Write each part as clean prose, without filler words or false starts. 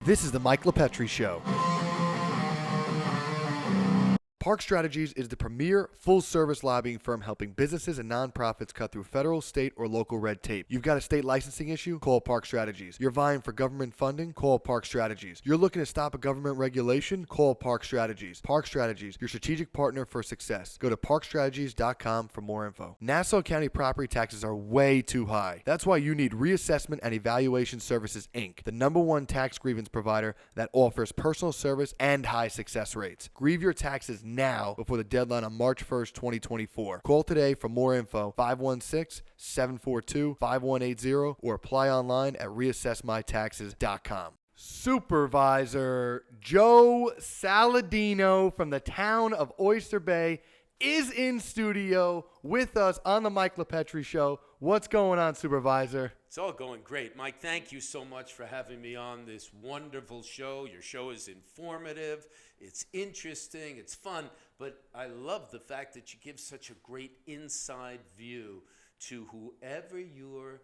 This is the Mike LiPetri Show. Park Strategies is the premier full-service lobbying firm helping businesses and nonprofits cut through federal, state, or local red tape. You've got a state licensing issue? Call Park Strategies. You're vying for government funding? Call Park Strategies. You're looking to stop a government regulation? Call Park Strategies. Park Strategies, your strategic partner for success. Go to parkstrategies.com for more info. Nassau County property taxes are way too high. That's why you need Reassessment and Evaluation Services, Inc., the #1 tax grievance provider that offers personal service and high success rates. Grieve your taxes now before the deadline on March 1st, 2024. Call today for more info, 516-742-5180, or apply online at reassessmytaxes.com. Supervisor Joe Saladino from the Town of Oyster Bay is in studio with us on the Mike LiPetri Show. What's going on, Supervisor? It's all going great. Mike, thank you so much for having me on this wonderful show. Your show is informative, it's interesting, it's fun, but I love the fact that you give such a great inside view to whoever you're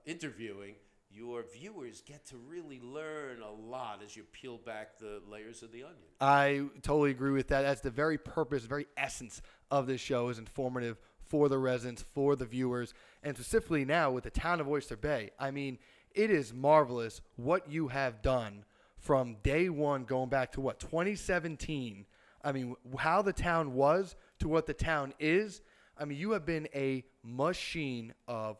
interviewing. Your viewers get to really learn a lot as you peel back the layers of the onion. I totally agree with that. That's the very purpose, very essence of this show, is informative for the residents, for the viewers, and specifically now with the Town of Oyster Bay. I mean, it is marvelous what you have done from day one, going back to 2017. I mean, how the town was to what the town is. I mean, you have been a machine of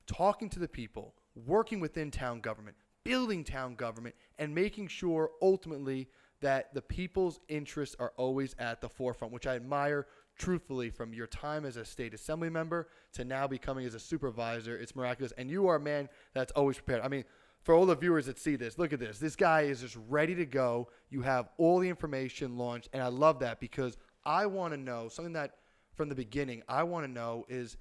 talking to the people, working within town government, building town government, and making sure ultimately that the people's interests are always at the forefront, which I admire truthfully from your time as a state assembly member to now becoming as a supervisor. It's miraculous. And you are a man that's always prepared. I mean, for all the viewers that see this, look at this. This guy is just ready to go. You have all the information launched. And I love that because I want to know something that from the beginning I want to know is,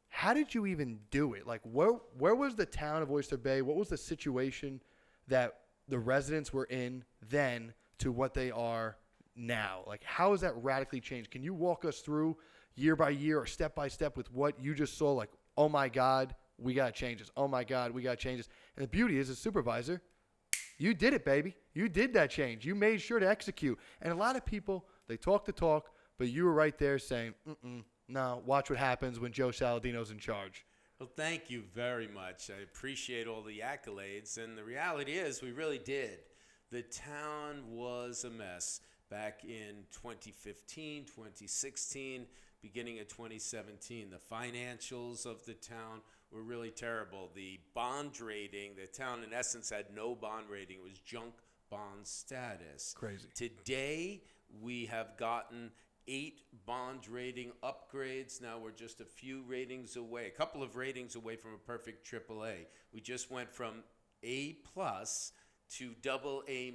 how did you even do it? Like, where was the Town of Oyster Bay? What was the situation that the residents were in then to what they are now? Like, how has that radically changed? Can you walk us through year by year or step by step with what you just saw? Like, oh my God, we got to change this. Oh my God, we got to change this. And the beauty is, as supervisor, you did it, baby. You did that change. You made sure to execute. And a lot of people, they talk the talk, but you were right there saying, no, watch what happens when Joe Saladino's in charge. Well, thank you very much. I appreciate all the accolades. And the reality is, we really did. The town was a mess back in 2015, 2016, beginning of 2017. The financials of the town were really terrible. The bond rating, the town in essence had no bond rating. It was junk bond status. Crazy. Today, we have gotten 8 bond rating upgrades. Now we're just a few ratings away, a couple of ratings away from a perfect AAA. We just went from A+ to AA-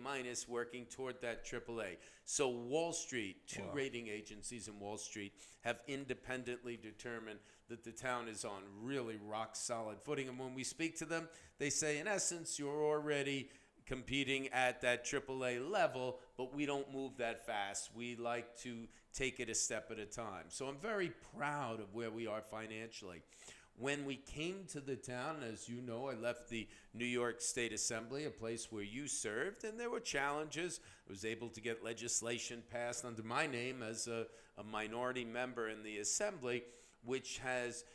working toward that AAA. So Wall Street, two rating agencies in Wall Street have independently determined that the town is on really rock solid footing. And when we speak to them, they say, in essence, you're already competing at that AAA level, but we don't move that fast. We like to take it a step at a time. So I'm very proud of where we are financially. When we came to the town, as you know, I left the New York State Assembly, a place where you served, and there were challenges. I was able to get legislation passed under my name as a minority member in the Assembly, which has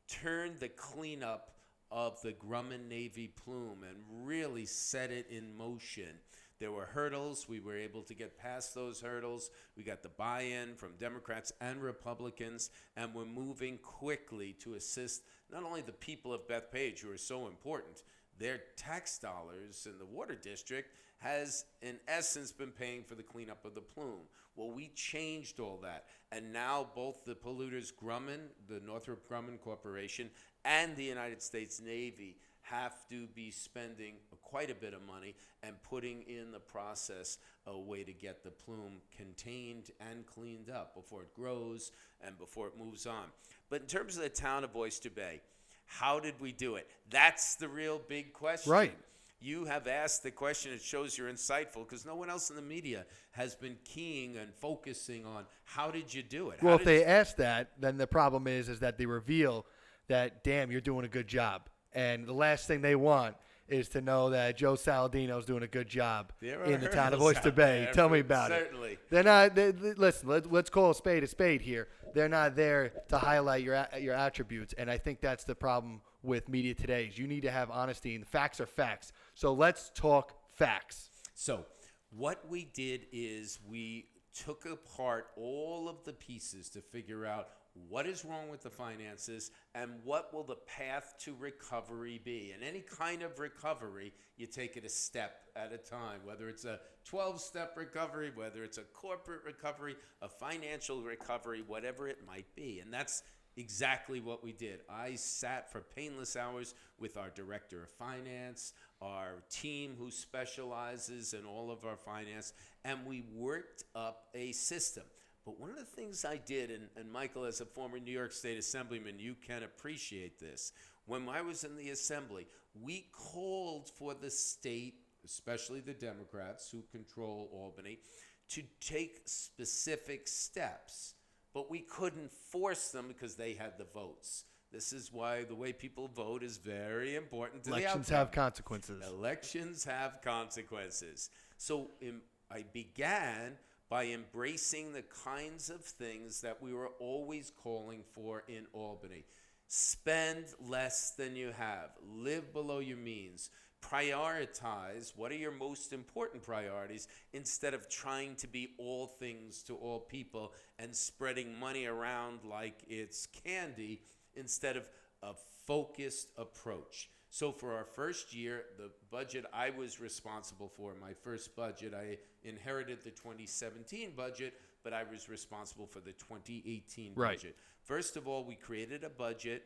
turned the cleanup of the Grumman Navy plume and really set it in motion. There were hurdles. We were able to get past those hurdles. We got the buy-in from Democrats and Republicans, and we're moving quickly to assist not only the people of Bethpage, who are so important. Their tax dollars in the water district has, in essence, been paying for the cleanup of the plume. Well, we changed all that, and now both the polluters Grumman, the Northrop Grumman Corporation, and the United States Navy have to be spending quite a bit of money and putting in the process a way to get the plume contained and cleaned up before it grows and before it moves on. But in terms of the Town of Oyster Bay, how did we do it? That's the real big question. Right. You have asked the question. It shows you're insightful because no one else in the media has been keying and focusing on how did you do it? Well, if they ask that, then the problem is that they reveal that, damn, you're doing a good job. And the last thing they want is to know that Joe Saladino is doing a good job There are in the town of hurdles Oyster out Bay. there, Tell me but about certainly. it. They're not. Listen, let's call a spade here. They're not there to highlight your attributes, and I think that's the problem with media today. Is you need to have honesty, and facts are facts. So let's talk facts. So what we did is we took apart all of the pieces to figure out what is wrong with the finances and what will the path to recovery be. And any kind of recovery, you take it a step at a time, whether it's a 12-step recovery, whether it's a corporate recovery, a financial recovery, whatever it might be. And that's exactly what we did. I sat for painless hours with our director of finance, our team who specializes in all of our finance, and we worked up a system. But one of the things I did, and Michael, as a former New York State Assemblyman, you can appreciate this. When I was in the Assembly, we called for the state, especially the Democrats who control Albany, to take specific steps. But we couldn't force them because they had the votes. This is why the way people vote is very important to the outcome. Elections have consequences. Elections have consequences. So I began by embracing the kinds of things that we were always calling for in Albany. Spend less than you have. Live below your means. Prioritize what are your most important priorities instead of trying to be all things to all people and spreading money around like it's candy instead of a focused approach. So for our first year, the budget I was responsible for, my first budget, I inherited the 2017 budget, but I was responsible for the 2018 Right. budget. First of all, we created a budget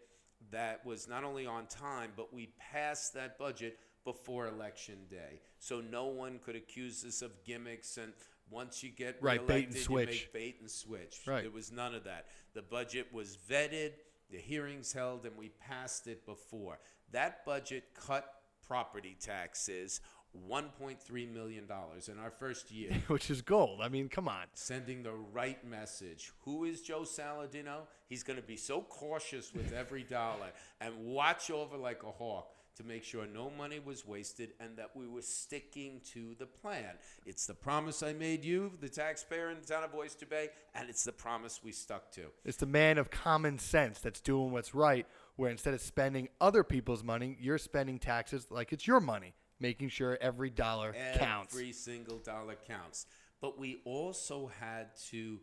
that was not only on time, but we passed that budget before Election Day. So no one could accuse us of gimmicks and once you get Right, bait and reelected, you switch. make bait and switch. Right. There was none of that. The budget was vetted, the hearings held, and we passed it before. That budget cut property taxes $1.3 million in our first year. Which is gold. I mean, come on. Sending the right message. Who is Joe Saladino? He's going to be so cautious with every dollar and watch over like a hawk to make sure no money was wasted and that we were sticking to the plan. It's the promise I made you, the taxpayer in the town of Oyster Bay, and it's the promise we stuck to. It's the man of common sense that's doing what's right, where instead of spending other people's money, you're spending taxes like it's your money, making sure every dollar counts. Every single dollar counts. But we also had to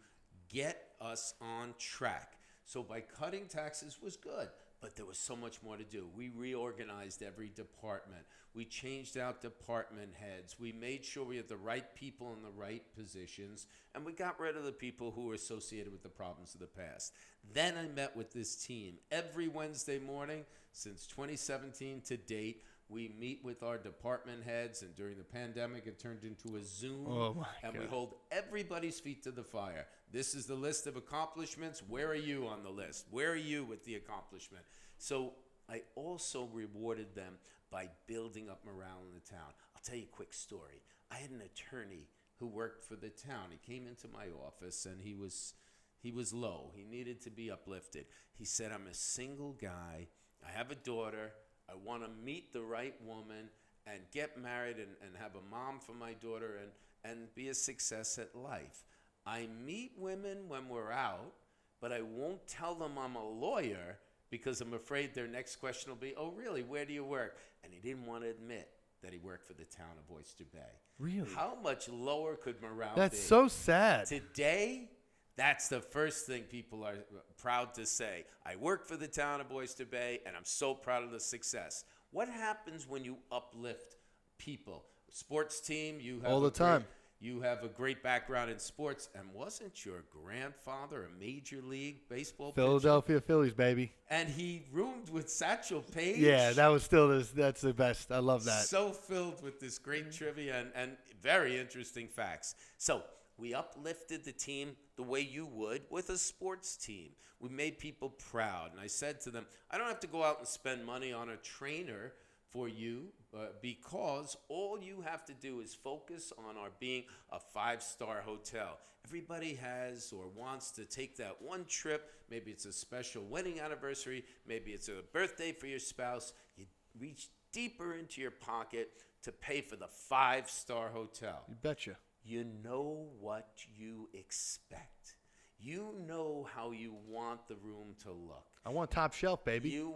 get us on track. So by cutting taxes was good, but there was so much more to do. We reorganized every department. We changed out department heads. We made sure we had the right people in the right positions, and we got rid of the people who were associated with the problems of the past. Then I met with this team. Every Wednesday morning since 2017 to date, we meet with our department heads, and during the pandemic, it turned into a Zoom. Oh my and God. we hold everybody's feet to the fire. This is the list of accomplishments. Where are you on the list? Where are you with the accomplishment? So I also rewarded them by building up morale in the town. I'll tell you a quick story. I had an attorney who worked for the town. He came into my office, and he was low. He needed to be uplifted. He said, I'm a single guy. I have a daughter. I want to meet the right woman and get married and have a mom for my daughter and be a success at life. I meet women when we're out, but I won't tell them I'm a lawyer because I'm afraid their next question will be, oh, really, where do you work? And he didn't want to admit that he worked for the town of Oyster Bay. Really? How much lower could morale be? That's so sad. Today, that's the first thing people are proud to say. I work for the town of Oyster Bay, and I'm so proud of the success. What happens when you uplift people? Sports team, you have All the time. You have a great background in sports, and wasn't your grandfather a major league baseball pitcher? Philadelphia Phillies, baby. And he roomed with Satchel Paige? Yeah, that was still that's the best. I love that. So filled with this great trivia and very interesting facts. So we uplifted the team the way you would with a sports team. We made people proud. And I said to them, I don't have to go out and spend money on a trainer for you because all you have to do is focus on our being a 5-star hotel. Everybody has or wants to take that one trip. Maybe it's a special wedding anniversary. Maybe it's a birthday for your spouse. You reach deeper into your pocket to pay for the 5-star hotel. You betcha. You know what you expect. You know how you want the room to look. I want top shelf, baby. You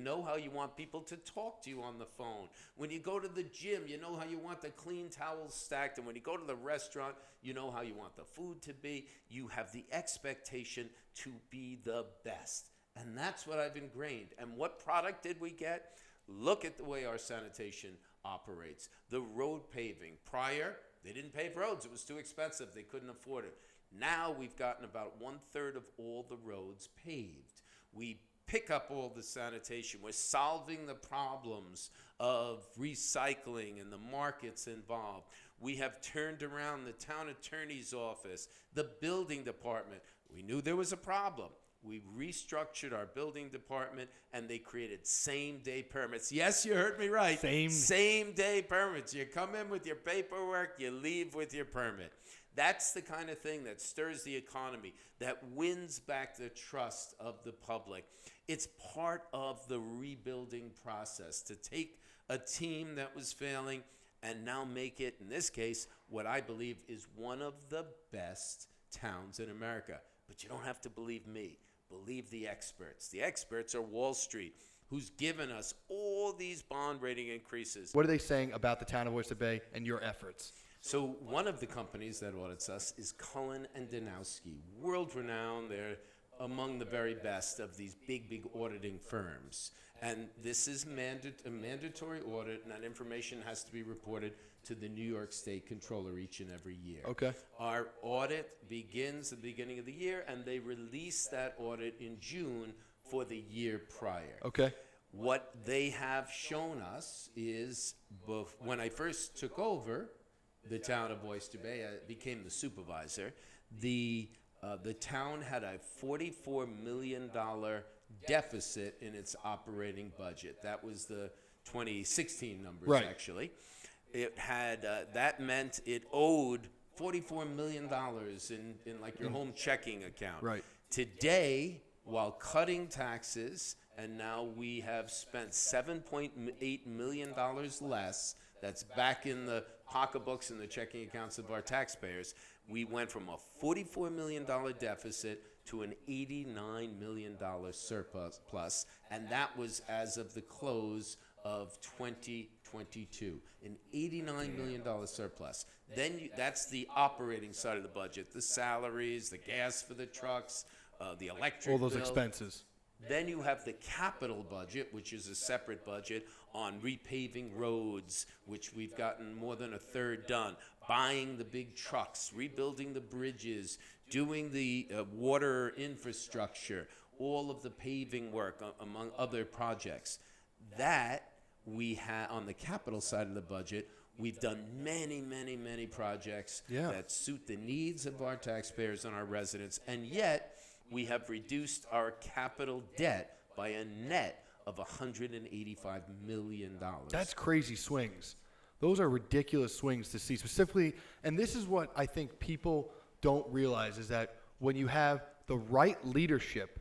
know how you want people to talk to you on the phone. When you go to the gym, you know how you want the clean towels stacked. And when you go to the restaurant, you know how you want the food to be. You have the expectation to be the best. And that's what I've ingrained. And what product did we get? Look at the way our sanitation operates. The road paving. Prior, they didn't pave roads. It was too expensive. They couldn't afford it. Now we've gotten about 1/3 of all the roads paved. We pick up all the sanitation. We're solving the problems of recycling and the markets involved. We have turned around the town attorney's office, the building department. We knew there was a problem. We restructured our building department, and they created same-day permits. Yes, you heard me right. Same-day permits. You come in with your paperwork, you leave with your permit. That's the kind of thing that stirs the economy, that wins back the trust of the public. It's part of the rebuilding process to take a team that was failing and now make it, in this case, what I believe is one of the best towns in America. But you don't have to believe me. Believe the experts. The experts are Wall Street, who's given us all these bond rating increases. What are they saying about the town of Oyster Bay and your efforts? So one of the companies that audits us is Cullen & Danowski, world-renowned. They're among the very best of these big auditing firms. And this is a mandatory audit, and that information has to be reported to the New York State Controller each and every year. Okay. Our audit begins at the beginning of the year, and they release that audit in June for the year prior. Okay. What they have shown us is, when I first took over the town of Oyster Bay, I became the supervisor, the town had a $44 million deficit in its operating budget. That was the 2016 numbers, right. Actually. It had that meant it owed $44 million in like your home checking account. Right. Today, while cutting taxes, and now we have spent $7.8 million less. That's back in the pocketbooks and the checking accounts of our taxpayers. We went from a $44 million deficit to an $89 million surplus, and that was as of the close of 2022, an $89 million surplus. Then that's the operating side of the budget, the salaries, the gas for the trucks, the electric all those bill. Expenses. Then you have the capital budget, which is a separate budget on repaving roads, which we've gotten more than a third done, buying the big trucks, rebuilding the bridges, doing the water infrastructure, all of the paving work, among other projects. That we have on the capital side of the budget. We've done many projects that suit the needs of our taxpayers and our residents, and yet we have reduced our capital debt by a net of $185 million. That's crazy swings. Those are ridiculous swings to see specifically. And this is what I think people don't realize is that when you have the right leadership,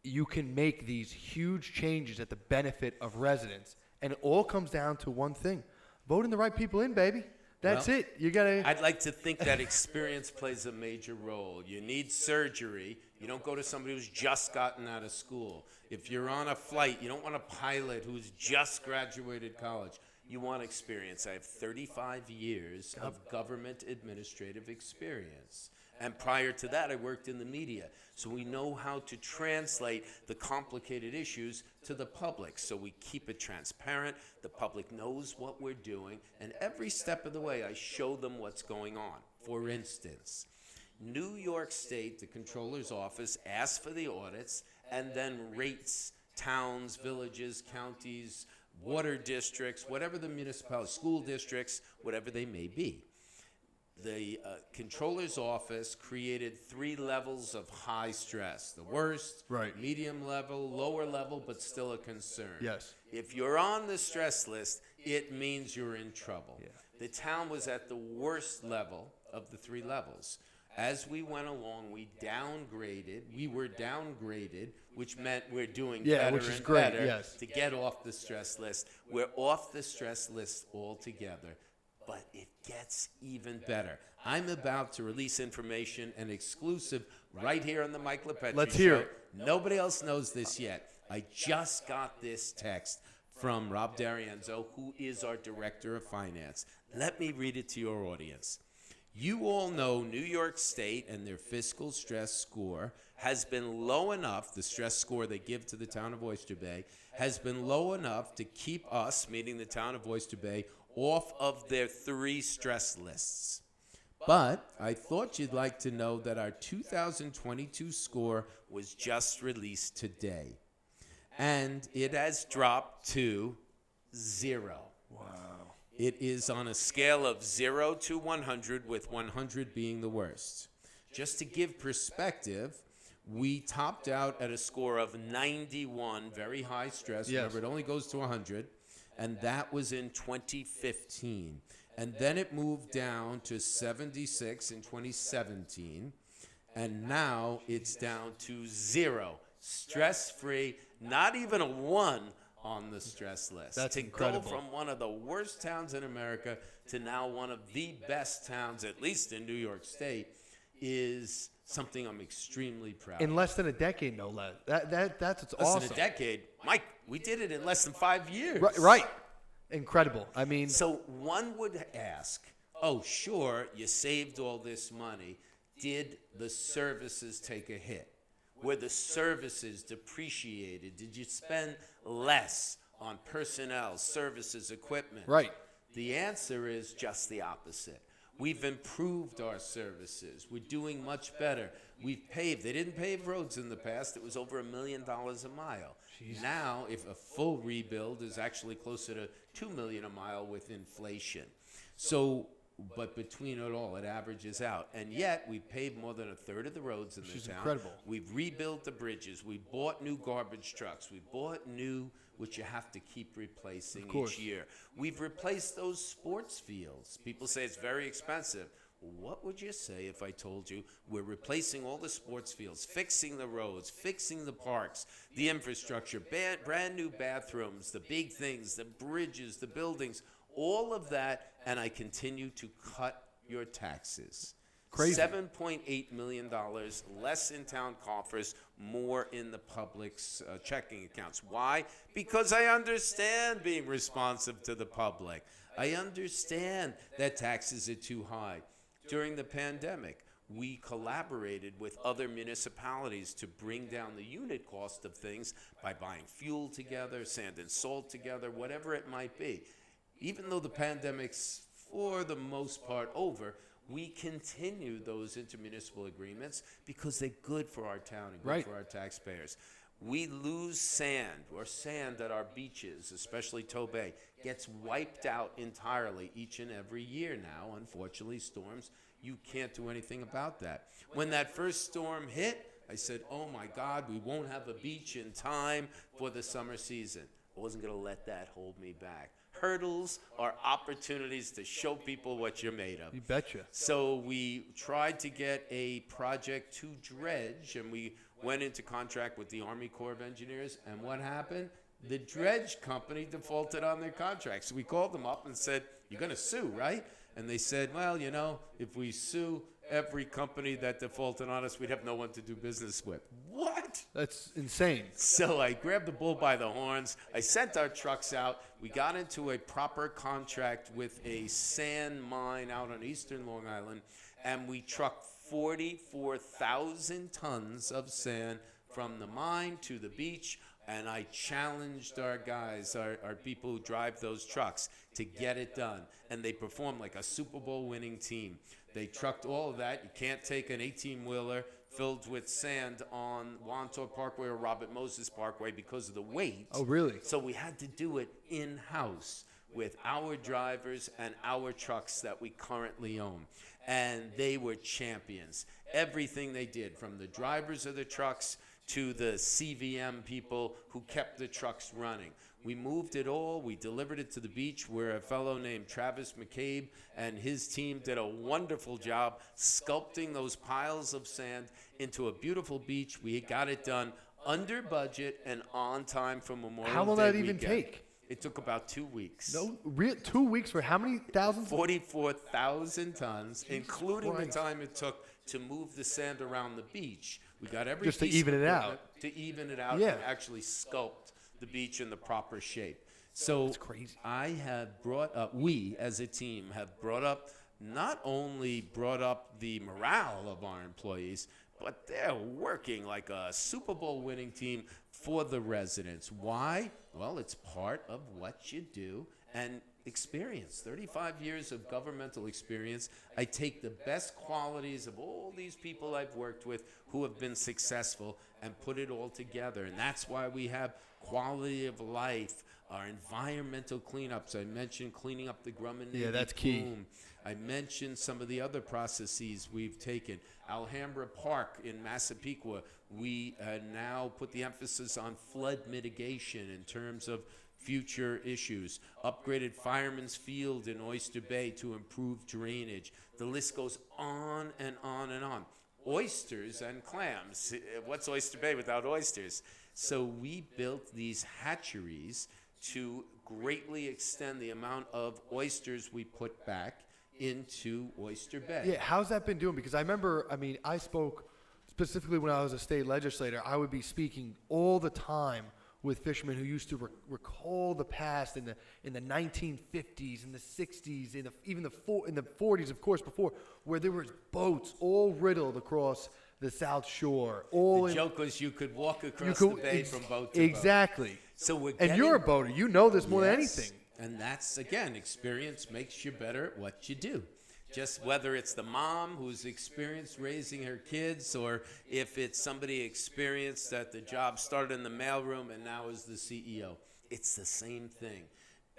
you can make these huge changes at the benefit of residents. And it all comes down to one thing. Voting the right people in, baby. That's it. You gotta. I'd like to think that experience plays a major role. You need surgery. You don't go to somebody who's just gotten out of school. If you're on a flight, you don't want a pilot who's just graduated college. You want experience. I have 35 years of government administrative experience. And prior to that, I worked in the media. So we know how to translate the complicated issues to the public. So we keep it transparent. The public knows what we're doing. And every step of the way, I show them what's going on. For instance, New York State, the Controller's Office, asks for the audits and then rates towns, villages, counties, water districts, whatever the municipality, school districts, whatever they may be. The Controller's Office created 3 levels of high stress. The worst, right. Medium level, lower level, but still a concern. Yes. If you're on the stress list, it means you're in trouble. Yeah. The town was at the worst level of the 3 levels. As we went along, we were downgraded, which meant we're doing Yeah, better which is and great, better yes. to get off the stress list. We're off the stress list altogether, but it gets even better. I'm about to release information, an exclusive, right here on the Mike LiPetri Let's Show. hear it. Nobody else knows this yet. I just got this text from Rob D'Arienzo, who is our Director of Finance. Let me read it to your audience. You all know New York State and their fiscal stress score has been low enough, the stress score they give to the town of Oyster Bay, has been low enough to keep us, meaning the town of Oyster Bay, off of their 3 stress lists. But I thought you'd like to know that our 2022 score was just released today. And it has dropped to 0. Wow. It is on a scale of 0 to 100, with 100 being the worst. Just to give perspective, we topped out at a score of 91, very high stress. Yes. Remember, it only goes to 100, and that was in 2015. And then it moved down to 76 in 2017, and now it's down to 0. Stress-free, not even a 1 on the stress list. That's to incredible. go from one of the worst towns in America to now one of the best towns, at least in New York State, is something I'm extremely proud In of. less than a decade, no less. That's what's Less awesome. than a decade. Mike, we did it in less than 5 years. Right. Incredible. I mean, So one would ask, oh, sure, you saved all this money. Did the services take a hit? Were the services depreciated? Did you spend less on personnel, services, equipment? right. The answer is just the opposite. We've improved our services. We're doing much better. We've paved. They didn't pave roads in the past. It was over $1 million a mile. Jesus. Now, if a full rebuild is actually closer to $2 million a mile with inflation. So, but between it all, it averages out. And yet, we paved more than a third of the roads in Which the is town. incredible. We've rebuilt the bridges. We bought new garbage trucks. We bought new, which you have to keep replacing each year. We've replaced those sports fields. People say it's very expensive. What would you say if I told you we're replacing all the sports fields, fixing the roads, fixing the parks, the infrastructure, brand new bathrooms, the big things, the bridges, the buildings, all of that, and I continue to cut your taxes. Crazy. $7.8 million less in town coffers, more in the public's checking accounts. Why? Because I understand being responsive to the public. I understand that taxes are too high. During the pandemic, we collaborated with other municipalities to bring down the unit cost of things by buying fuel together, sand and salt together, whatever it might be. Even though the pandemic's for the most part over, we continue those intermunicipal agreements because they're good for our town and good for our taxpayers. We lose sand at our beaches, especially TOBAY, gets wiped out entirely each and every year now. Unfortunately, storms, you can't do anything about that. When that first storm hit, I said, oh my God, we won't have a beach in time for the summer season. I wasn't going to let that hold me back. Hurdles are opportunities to show people what you're made of. You betcha. So we tried to get a project to dredge, and we went into contract with the Army Corps of Engineers, and what happened? The dredge company defaulted on their contract. So we called them up and said, you're going to sue, right? And they said, well, you know, if we sue every company that defaulted on us, we'd have no one to do business with. What? That's insane. So I grabbed the bull by the horns. I sent our trucks out. We got into a proper contract with a sand mine out on eastern Long Island, and we trucked 44,000 tons of sand from the mine to the beach. And I challenged our guys, our people who drive those trucks, to get it done. And they performed like a Super Bowl winning team. They trucked all of that. You can't take an 18-wheeler filled with sand on Wantor Parkway or Robert Moses Parkway because of the weight. Oh, really? So we had to do it in-house with our drivers and our trucks that we currently own. And they were champions. Everything they did, from the drivers of the trucks to the CVM people who kept the trucks running. We moved it all. We delivered it to the beach where a fellow named Travis McCabe and his team did a wonderful job sculpting those piles of sand into a beautiful beach. We got it done under budget and on time for Memorial Day. How will that even weekend. take? It took about 2 weeks. No, 2 weeks for how many thousands? 44,000 tons, including Christ. the time it took to move the sand around the beach. We got every Just to piece even of it out. equipment to even it out Yeah. and actually sculpt the beach in the proper shape. So That's crazy. I have brought up, we as a team have brought up, not only brought up the morale of our employees, but they're working like a Super Bowl winning team for the residents. Why? Well, it's part of what you do and experience. 35 years of governmental experience. I take the best qualities of all these people I've worked with who have been successful and put it all together. And that's why we have quality of life, our environmental cleanups. I mentioned cleaning up the Grumman Navy that's key. plume. I mentioned some of the other processes we've taken. Alhambra Park in Massapequa, we now put the emphasis on flood mitigation in terms of future issues. Upgraded Fireman's Field in Oyster Bay to improve drainage. The list goes on and on and on. Oysters and clams. What's Oyster Bay without oysters? So we built these hatcheries to greatly extend the amount of oysters we put back into Oyster Bay. Yeah, how's that been doing? Because I remember, I spoke specifically when I was a state legislator. I would be speaking all the time with fishermen who used to recall the past in the 1950s, in the 60s, even in the 40s, of course, before, where there was boats all riddled across the South Shore. The joke was you could walk across the bay from boat to boat. Exactly. So we're And you're a boater. You know this more than anything. And that's, again, experience makes you better at what you do. Just whether it's the mom who's experienced raising her kids or if it's somebody experienced that the job started in the mailroom and now is the CEO. It's the same thing.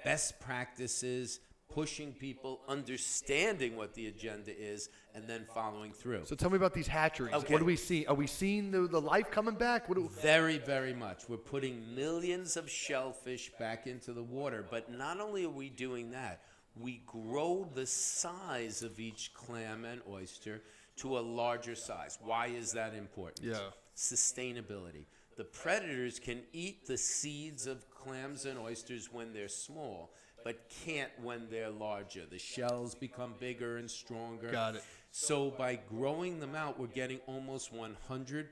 Best practices, pushing people, understanding what the agenda is, and then following through. So tell me about these hatcheries. Okay. What do we see? Are we seeing the life coming back? Very, very much. We're putting millions of shellfish back into the water. But not only are we doing that, we grow the size of each clam and oyster to a larger size. Why is that important? Yeah. Sustainability. The predators can eat the seeds of clams and oysters when they're small, but can't when they're larger. The shells become bigger and stronger. Got it. So by growing them out, we're getting almost 100%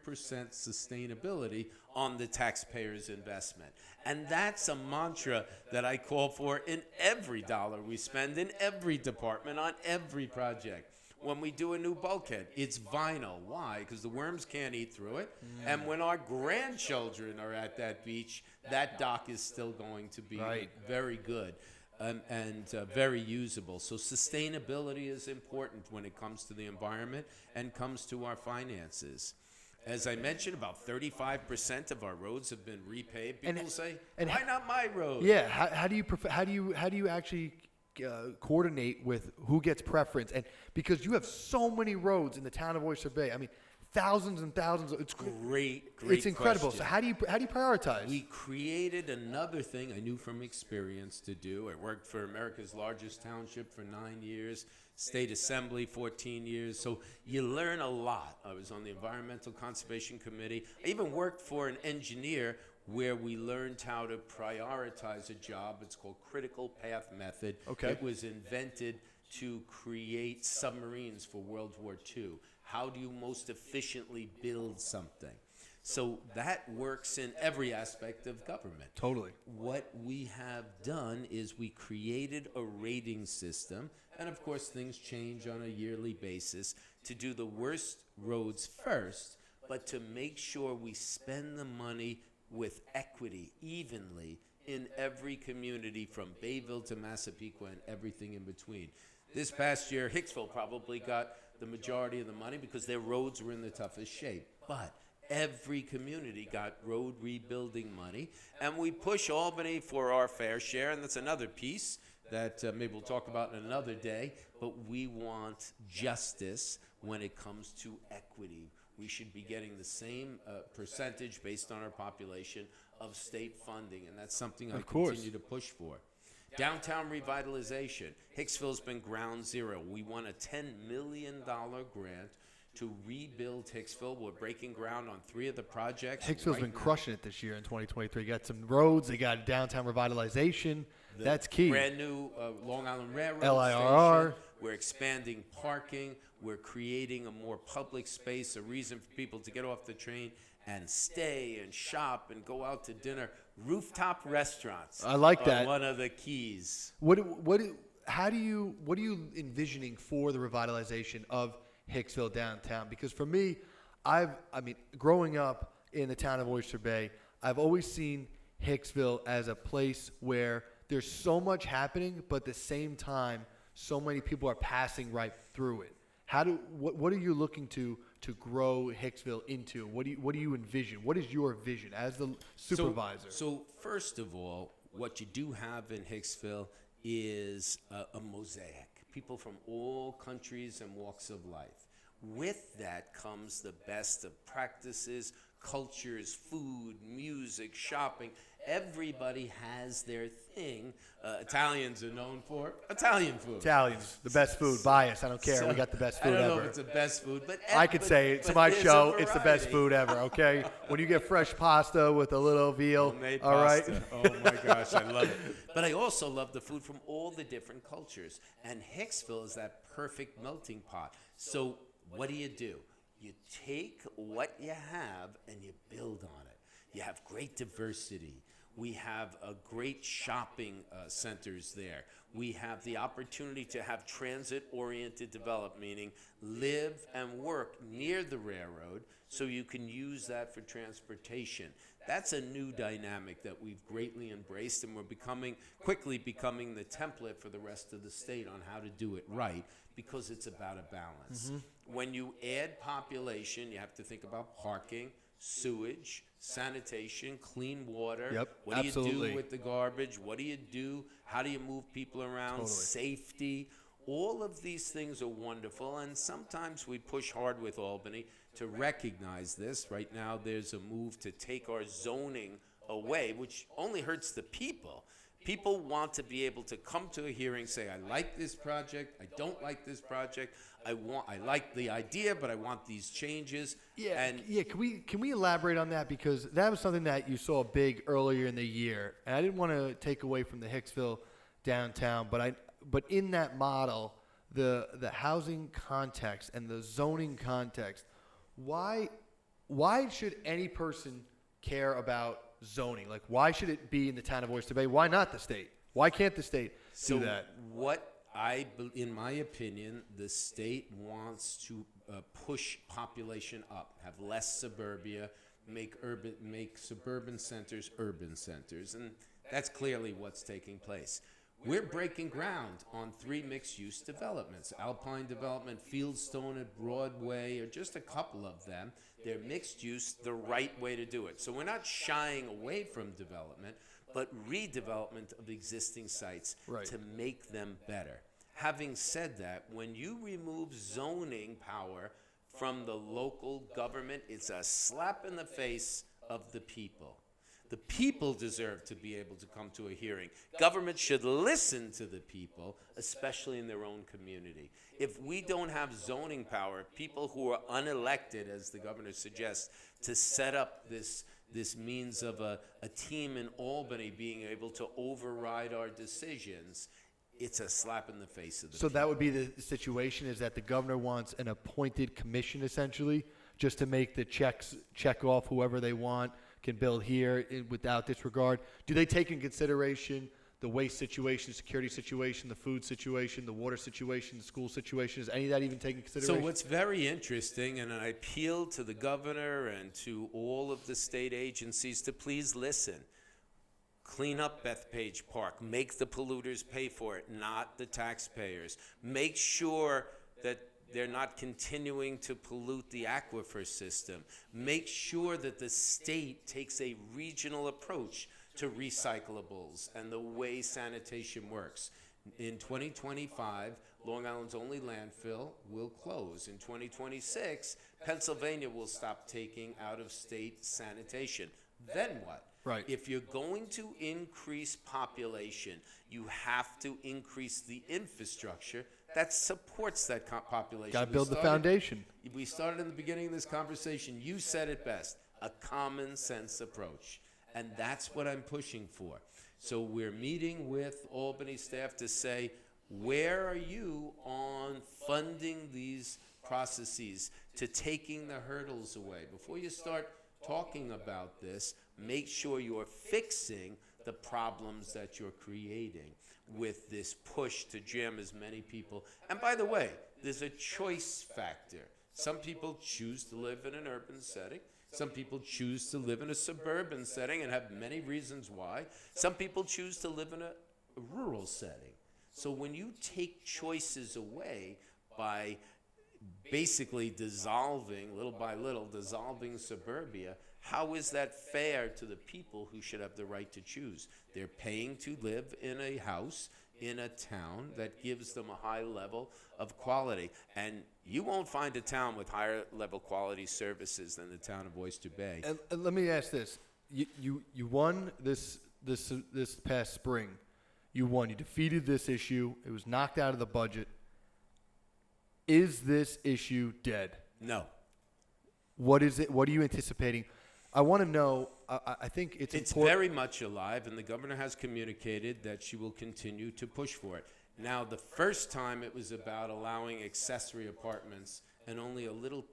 sustainability on the taxpayer's investment. And that's a mantra that I call for in every dollar we spend, in every department, on every project. When we do a new bulkhead, it's vinyl. Why? Because the worms can't eat through it. And when our grandchildren are at that beach, that dock is still going to be very good. And very usable. So sustainability is important when it comes to the environment and comes to our finances. As I mentioned, about 35% of our roads have been repaved. People say, "Why not my road?" Yeah. How do you actually coordinate with who gets preference? And because you have so many roads in the town of Oyster Bay, thousands and thousands. It's great. It's incredible. Question. So how do you prioritize? We created another thing I knew from experience to do. I worked for America's largest township for 9 years, state assembly 14 years. So you learn a lot. I was on the Environmental Conservation Committee. I even worked for an engineer where we learned how to prioritize a job. It's called critical path method. Okay. It was invented to create submarines for World War II. How do you most efficiently build something? So that works in every aspect of government. Totally. What we have done is we created a rating system, and of course things change on a yearly basis, to do the worst roads first, but to make sure we spend the money with equity, evenly, in every community from Bayville to Massapequa and everything in between. This past year, Hicksville probably got the majority of the money because their roads were in the toughest shape. But every community got road rebuilding money, and we push Albany for our fair share, and that's another piece that maybe we'll talk about in another day, but we want justice when it comes to equity. we should be getting the same percentage based on our population of state funding, and that's something I continue to push for. Downtown revitalization. Hicksville's been ground zero. We won a $10 million grant to rebuild Hicksville. We're breaking ground on 3 of the projects. Hicksville's been crushing it this year in 2023. Got some roads. They got downtown revitalization. That's key. Brand new Long Island Railroad LIRR. station. We're expanding parking. We're creating a more public space, a reason for people to get off the train and stay and shop and go out to dinner. Rooftop restaurants. I like that. One of the keys. What are you envisioning for the revitalization of Hicksville downtown? Because for me, growing up in the town of Oyster Bay, I've always seen Hicksville as a place where there's so much happening, but at the same time, so many people are passing right through it. What are you looking to grow Hicksville into? What do you envision? What is your vision as the supervisor? So first of all, what you do have in Hicksville is a mosaic. People from all countries and walks of life. With that comes the best of practices, cultures, food, music, shopping. Everybody has their thing. Italians are known for Italian food. Italians, the best food. Bias. I don't care. So, we got the best food ever. I don't know if it's the best food, but I could say it's my show. It's the best food ever. Okay, when you get fresh pasta with a little veal, homemade all right. pasta. Oh my gosh, I love it. But I also love the food from all the different cultures, and Hicksville is that perfect melting pot. So what do? You take what you have and you build on it. You have great diversity. We have a great shopping centers there. We have the opportunity to have transit-oriented development, meaning live and work near the railroad so you can use that for transportation. That's a new dynamic that we've greatly embraced, and we're quickly becoming the template for the rest of the state on how to do it right, because it's about a balance. Mm-hmm. When you add population, you have to think about parking, sewage, sanitation, clean water. Yep, what do absolutely. you do with the garbage? What do you do? How do you move people around? Totally. Safety. All of these things are wonderful, and sometimes we push hard with Albany to recognize this. Right now, there's a move to take our zoning away, which only hurts the people. People want to be able to come to a hearing, say, I like this project, I don't like this project, I like the idea, but I want these changes. Yeah, Can we elaborate on that, because that was something that you saw big earlier in the year, and I didn't want to take away from the Hicksville downtown, but in that model, the housing context and the zoning context, why should any person care about zoning? Like, why should it be in the town of Oyster Bay? Why not the state? Why can't the state do that? In my opinion, the state wants to push population up, have less suburbia, make suburban centers urban centers, and that's clearly what's taking place. We're breaking ground on 3 mixed-use developments. Alpine Development, Fieldstone at Broadway, or just a couple of them. They're mixed-use, the right way to do it. So we're not shying away from development, but redevelopment of existing sites to make them better. Having said that, when you remove zoning power from the local government, it's a slap in the face of the people. The people deserve to be able to come to a hearing. Government should listen to the people, especially in their own community. If we don't have zoning power, people who are unelected, as the governor suggests, to set up this means of a team in Albany being able to override our decisions, it's a slap in the face of the people. So that would be the situation, is that the governor wants an appointed commission, essentially, just to make the check off whoever they want can build here without disregard. Do they take in consideration the waste situation, security situation, the food situation, the water situation, the school situation? Is any of that even taken into consideration? So what's very interesting, and I appeal to the governor and to all of the state agencies to please listen. Clean up Bethpage Park. Make the polluters pay for it, not the taxpayers. Make sure that they're not continuing to pollute the aquifer system. Make sure that the state takes a regional approach to recyclables and the way sanitation works. In 2025, Long Island's only landfill will close. In 2026, Pennsylvania will stop taking out-of-state sanitation. Then what? Right. If you're going to increase population, you have to increase the infrastructure that supports that population. Got to build the foundation. We started in the beginning of this conversation. You said it best, a common sense approach. And that's what I'm pushing for. So we're meeting with Albany staff to say, where are you on funding these processes to taking the hurdles away? Before you start talking about this, make sure you're fixing the problems that you're creating with this push to jam as many people. And by the way, there's a choice factor. Some people choose to live in an urban setting. Some people choose to live in a suburban setting and have many reasons why. Some people choose to live in a rural setting. So when you take choices away by basically dissolving, little by little, dissolving suburbia, how is that fair to the people who should have the right to choose? They're paying to live in a house in a town that gives them a high level of quality. And you won't find a town with higher level quality services than the town of Oyster Bay. And let me ask this. You won this past spring. You won. You defeated this issue. It was knocked out of the budget. Is this issue dead? No. What is it? What are you anticipating? I want to know. I think it's important. Very much alive, and the governor has communicated that she will continue to push for it. Now, the first time it was about allowing accessory apartments and only a little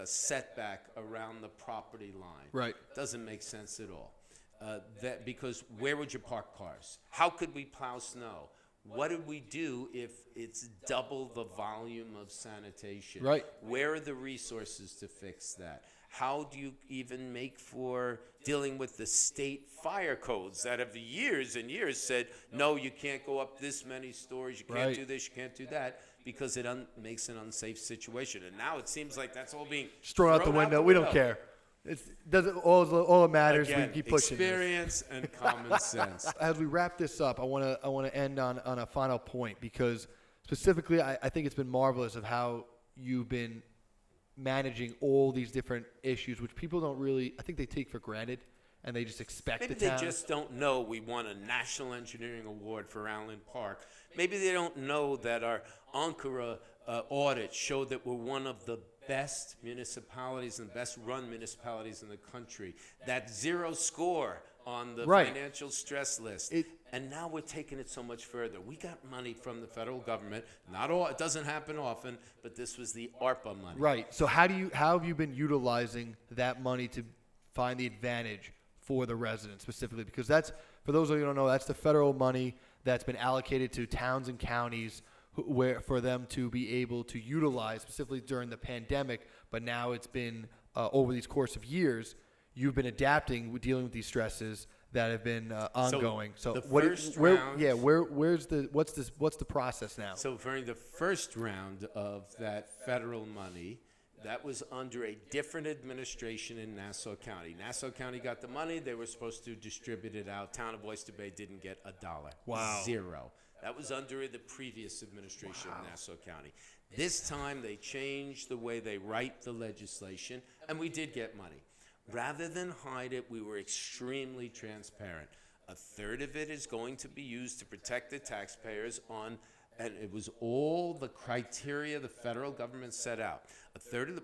setback around the property line. Right. Doesn't make sense at all. Because where would you park cars? How could we plow snow? What did we do if it's double the volume of sanitation? Right. Where are the resources to fix that? How do you even make for dealing with the state fire codes that have years and years said, no, you can't go up this many stories, you can't do this, you can't do that, because it makes an unsafe situation. And now it seems like that's all being thrown out the window. We don't care. It doesn't. All that matters. Again, we keep pushing. Experience and common sense. As we wrap this up, I want to end on a final point, because specifically, I think it's been marvelous of how you've been managing all these different issues, which people don't really, I think they take for granted, and they just expect Maybe the town. They just don't know we won a National Engineering Award for Allen Park. Maybe they don't know that our Ankara audit showed that we're one of the best municipalities and best run municipalities in the country. That 0 score on the financial stress list. And now we're taking it so much further. We got money from the federal government. Not all, it doesn't happen often, but this was the ARPA money. Right. So how have you been utilizing that money to find the advantage for the residents specifically? Because that's, for those of you who don't know, that's the federal money that's been allocated to towns and counties where for them to be able to utilize specifically during the pandemic. But now it's been over these course of years, you've been adapting, dealing with these stresses that have been ongoing. So what's the process now? So during the first round of that federal money, that was under a different administration in Nassau County. Nassau County got the money. They were supposed to distribute it out. Town of Oyster Bay didn't get $1. Wow. 0. That was under the previous administration of Nassau County. This time they changed the way they write the legislation, and we did get money. Rather than hide it, we were extremely transparent. A third of it is going to be used to protect the taxpayers and it was all the criteria the federal government set out.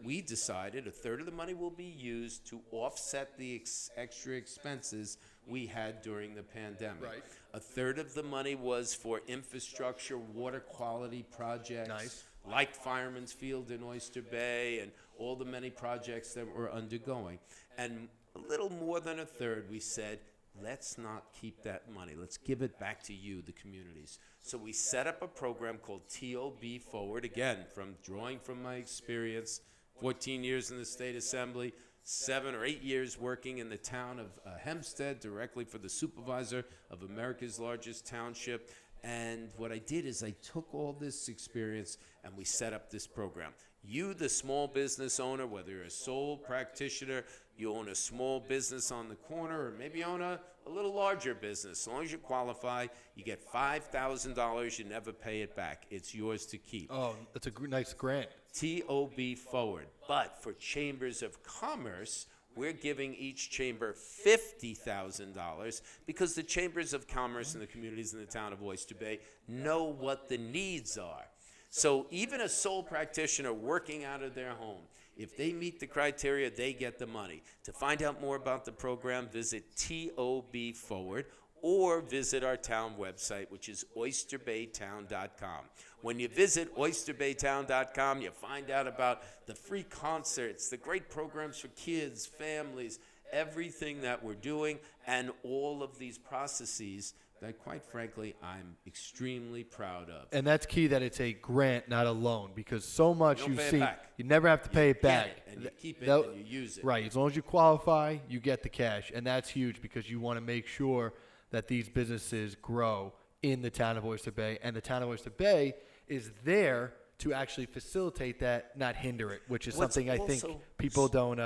We decided a third of the money will be used to offset the extra expenses we had during the pandemic. Right. A third of the money was for infrastructure, water quality projects. Nice. Like Fireman's Field in Oyster Bay and all the many projects that we're undergoing. And a little more than a third, we said, let's not keep that money. Let's give it back to you, the communities. So we set up a program called TOBAY Forward, again, drawing from my experience, 14 years in the state assembly, 7 or 8 years working in the town of Hempstead, directly for the supervisor of America's largest township. And what I did is I took all this experience and we set up this program. You, the small business owner, whether you're a sole practitioner, you own a small business on the corner, or maybe you own a little larger business, as long as you qualify, you get $5,000. You never pay it back. It's yours to keep. Oh, that's a nice grant. TOB forward. But for chambers of commerce, we're giving each chamber $50,000 because the chambers of commerce in the communities in the town of Oyster Bay know what the needs are. So even a sole practitioner working out of their home, if they meet the criteria, they get the money. To find out more about the program, visit TOB forward or visit our town website, which is oysterbaytown.com. When you visit oysterbaytown.com, you find out about the free concerts, the great programs for kids, families, everything that we're doing, and all of these processes that, quite frankly, I'm extremely proud of. And that's key, that it's a grant, not a loan, because so much You don't you pay it see, back. you never have to pay it back. Get it, and you keep it, That- and you use it. Right. As long as you qualify, you get the cash. And that's huge because you want to make sure that these businesses grow in the town of Oyster Bay. And the town of Oyster Bay is there to actually facilitate that, not hinder it, which is What's something I think also- people don't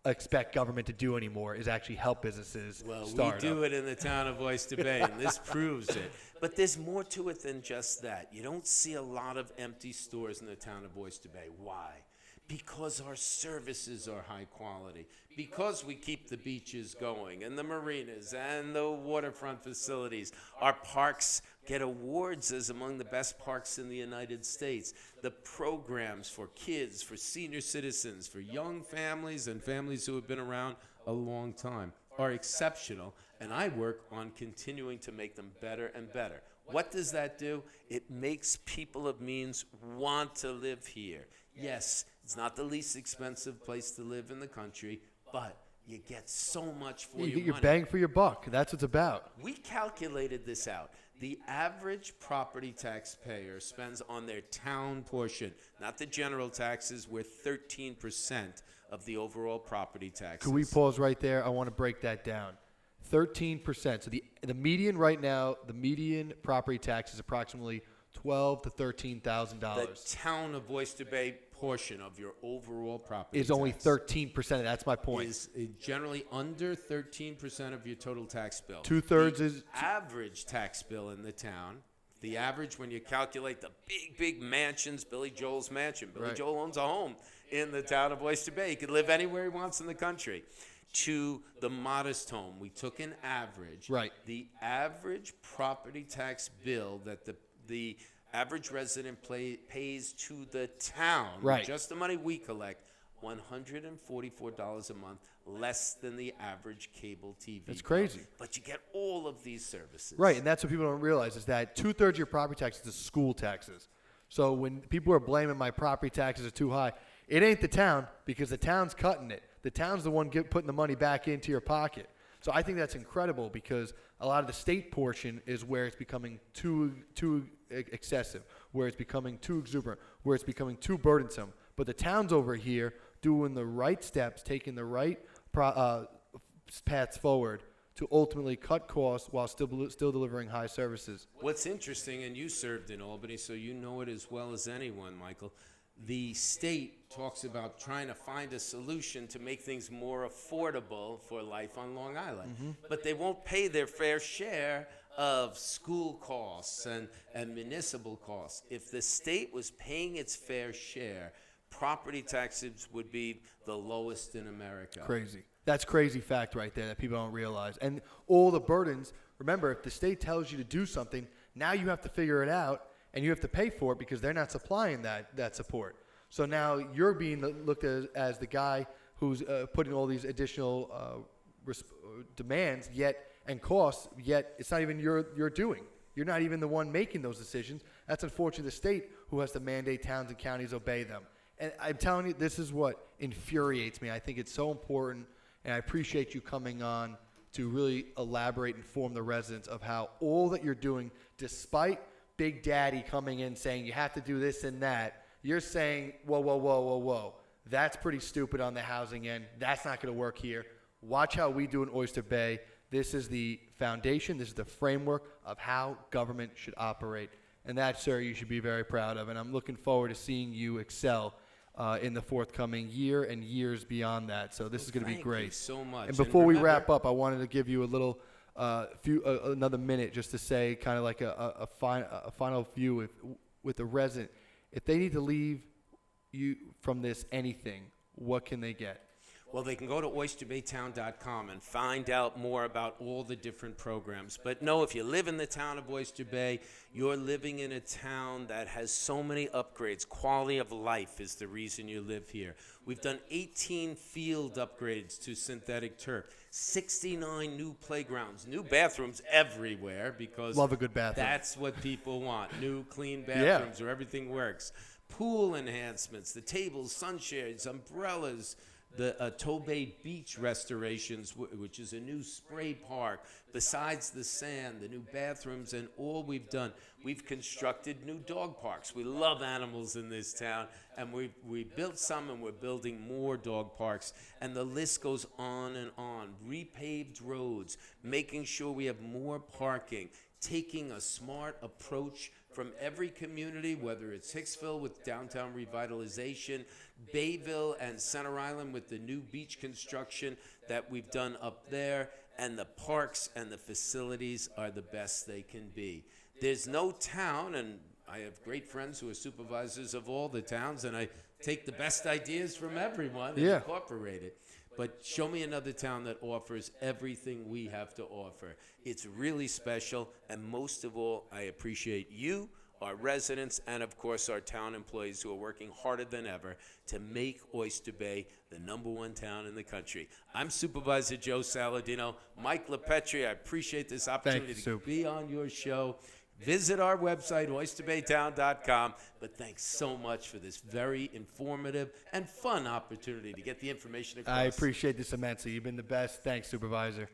expect government to do anymore, is actually help businesses Well, start we do up. it in the town of Oyster Bay, and this proves it. But there's more to it than just that. You don't see a lot of empty stores in the town of Oyster Bay. Why? Because our services are high quality. Because we keep the beaches going, and the marinas, and the waterfront facilities. Our parks get awards as among the best parks in the United States. The programs for kids, for senior citizens, for young families, and families who have been around a long time are exceptional, and I work on continuing to make them better and better. What does that do? It makes people of means want to live here. Yes, it's not the least expensive place to live in the country, but you get so much for You your get your money. bang for your buck. That's what it's about. We calculated this out. The average property taxpayer spends on their town portion, not the general taxes, we're 13% of the overall property taxes. Could we pause right there? I want to break that down. 13%. So the median right now, the median property tax is approximately $12,000 to $13,000. The town of Oyster Bay portion of your overall property Is only tax 13%. That's my point. is generally under 13% of your total tax bill. Two-thirds The is average tax bill in the town. The average, when you calculate the big mansions, Billy Joel's mansion. Billy Right. Joel owns a home in the town of Oyster Bay. He could live anywhere he wants in the country. To the modest home, we took an average. Right. The average property tax bill that the average resident pays to the town, Right. just the money we collect, $144 a month, less than the average cable TV. That's bill. crazy. But you get all of these services. right, and that's what people don't realize is that 2/3 of your property taxes is school taxes. So when people are blaming my property taxes are too high, it ain't the town because the town's cutting it. The town's the one putting the money back into your pocket. So I think that's incredible because a lot of the state portion is where it's becoming too excessive, where it's becoming too exuberant, where it's becoming too burdensome. But the town's over here doing the right steps, taking the right paths forward to ultimately cut costs while still delivering high services. What's interesting, and you served in Albany, so you know it as well as anyone, Michael, the state talks about trying to find a solution to make things more affordable for life on Long Island. But they won't pay their fair share of school costs and municipal costs. If the state was paying its fair share, property taxes would be the lowest in America. Crazy. That's crazy fact right there that people don't realize. And all the burdens, remember, if the state tells you to do something, now you have to figure it out and you have to pay for it because they're not supplying that support. So now you're being looked at as the guy who's putting all these additional demands and costs, yet it's not even your doing. You're not even the one making those decisions. That's unfortunately the state who has to mandate towns and counties obey them. And I'm telling you, this is what infuriates me. I think it's so important, and I appreciate you coming on to really elaborate and inform the residents of how all that you're doing, despite Big Daddy coming in saying you have to do this and that, you're saying, whoa. That's pretty stupid on the housing end. That's not going to work here. Watch how we do in Oyster Bay. This is the foundation. This is the framework of how government should operate. And that, sir, you should be very proud of. And I'm looking forward to seeing you excel in the forthcoming year and years beyond that. So this is going to be great. Thank you so much. And before we wrap up, I wanted to give you a little another minute just to say kind of like a final view with the resident. If they need to leave you from this anything, what can they get? Well, they can go to oysterbaytown.com and find out more about all the different programs. But no, if you live in the town of Oyster Bay, you're living in a town that has so many upgrades. Quality of life is the reason you live here. We've done 18 field upgrades to synthetic turf, 69 new playgrounds, new bathrooms everywhere because love a good bathroom. That's what people want, new clean bathrooms where everything works. Pool enhancements, the tables, sunshades, umbrellas, the TOBAY beach restorations, which is a new spray park, besides the sand, the new bathrooms, and all we've done. We've constructed new dog parks. We love animals in this town, and we built some, and we're building more dog parks, and the list goes on and on. Repaved roads, making sure we have more parking, taking a smart approach from every community, whether it's Hicksville with downtown revitalization, Bayville and Center Island with the new beach construction that we've done up there, and the parks and the facilities are the best they can be. There's no town, and I have great friends who are supervisors of all the towns, and I take the best ideas from everyone and incorporate it. But show me another town that offers everything we have to offer. It's really special, and most of all, I appreciate you, our residents, and of course our town employees who are working harder than ever to make Oyster Bay the #1 town in the country. I'm Supervisor Joe Saladino. Mike LiPetri, I appreciate this opportunity to be on your show. Visit our website, oysterbaytown.com. But thanks so much for this very informative and fun opportunity to get the information across. I appreciate this immensely. You've been the best. Thanks, Supervisor.